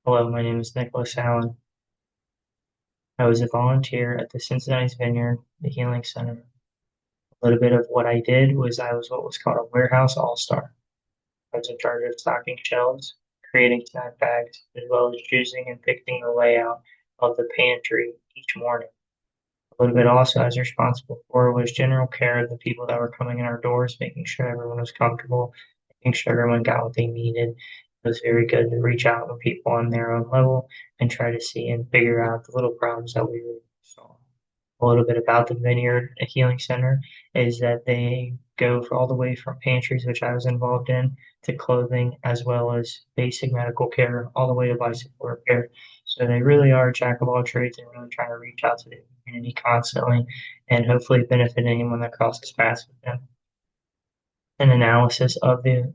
Hello, my name is Nicholas Allen. I was a volunteer at the Cincinnati Vineyard, the Healing Center. A little bit of what I did was I was what was called a warehouse all-star. I was in charge of stocking shelves, creating snack bags, as well as choosing and picking the layout of the pantry each morning. A little bit also I was responsible for was general care of the people that were coming in our doors, making sure everyone was comfortable, making sure everyone got what they needed. It was very good to reach out to people on their own level and try to see and figure out the little problems that we really saw. A little bit about the Vineyard Healing Center is that they go for all the way from pantries, which I was involved in, to clothing, as well as basic medical care, all the way to bicycle repair. So they really are a jack of all trades and really trying to reach out to the community constantly and hopefully benefit anyone that crosses paths with them. An analysis of the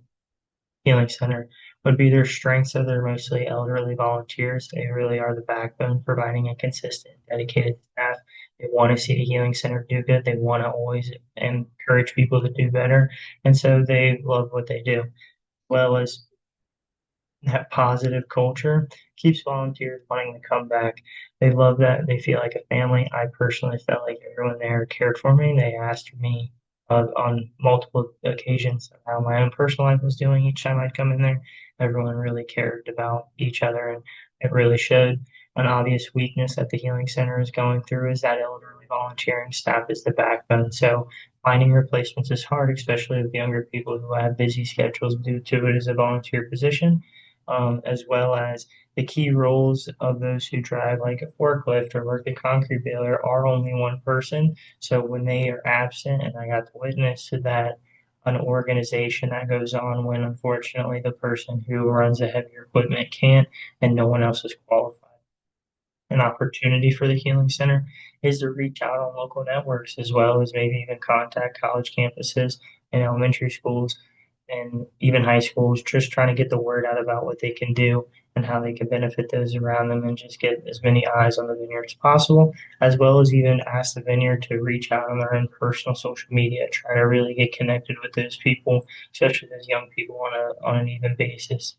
Healing Center would be their strengths. So they're mostly elderly volunteers. They really are the backbone, providing a consistent, dedicated staff. They want to see the Healing Center do good. They want to always encourage people to do better. And so they love what they do. Well as that positive culture keeps volunteers wanting to come back. They love that. They feel like a family. I personally felt like everyone there cared for me. They asked me on multiple occasions how my own personal life was doing each time I'd come in there. Everyone really cared about each other, and it really showed. An obvious weakness that the Healing Center is going through is that elderly volunteering staff is the backbone. So finding replacements is hard, especially with younger people who have busy schedules due to it as a volunteer position, as well as the key roles of those who drive like a forklift or work a concrete baler are only one person. So when they are absent, and I got to witness to that, an organization that goes on when unfortunately the person who runs the heavier equipment can't and no one else is qualified. An opportunity for the Healing Center is to reach out on local networks as well as maybe even contact college campuses and elementary schools and even high schools, just trying to get the word out about what they can do and how they can benefit those around them and just get as many eyes on the vineyard as possible, as well as even ask the vineyard to reach out on their own personal social media, try to really get connected with those people, especially those young people on an even basis.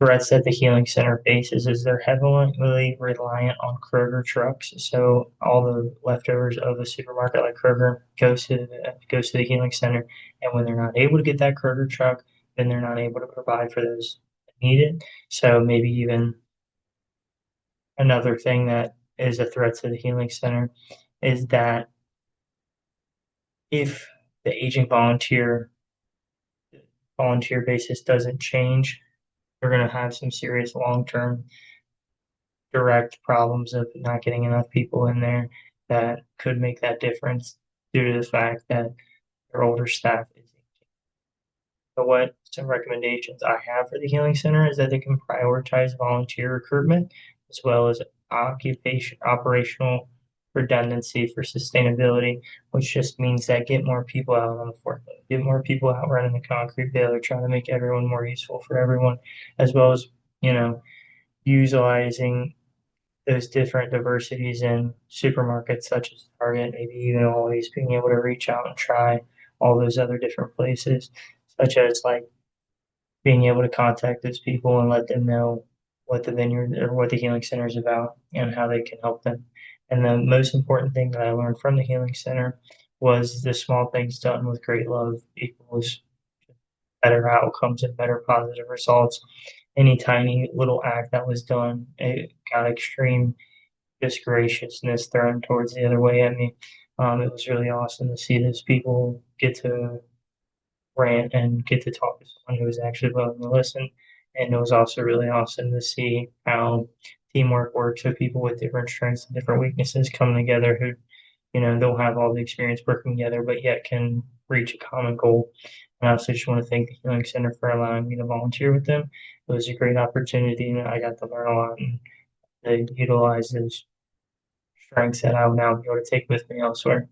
Threats that the Healing Center faces is they're heavily reliant on Kroger trucks. So all the leftovers of the supermarket like Kroger goes to the Healing Center, and when they're not able to get that Kroger truck, then they're not able to provide for those that need it. So maybe even another thing that is a threat to the Healing Center is that if the aging volunteer basis doesn't change, we're going to have some serious long term direct problems of not getting enough people in there that could make that difference due to the fact that their older staff is. So what some recommendations I have for the Healing Center is that they can prioritize volunteer recruitment as well as occupation operational redundancy for sustainability, which just means that get more people out on the forklift, get more people out running the concrete baler, trying to make everyone more useful for everyone, as well as, you know, utilizing those different diversities in supermarkets such as Target, maybe even always being able to reach out and try all those other different places, such as like being able to contact those people and let them know what the vineyard or what the healing center is about and how they can help them. And the most important thing that I learned from the healing center was the small things done with great love equals better outcomes and better positive results. Any tiny little act that was done, it got extreme just graciousness thrown towards the other way at me. It was really awesome to see those people get to rant and get to talk to someone who was actually willing to listen. And it was also really awesome to see how teamwork works. So people with different strengths and different weaknesses come together who, don't have all the experience working together, but yet can reach a common goal. And I also just want to thank the Healing Center for allowing me to volunteer with them. It was a great opportunity, and I got to learn a lot and to utilize those strengths that I will now be able to take with me elsewhere.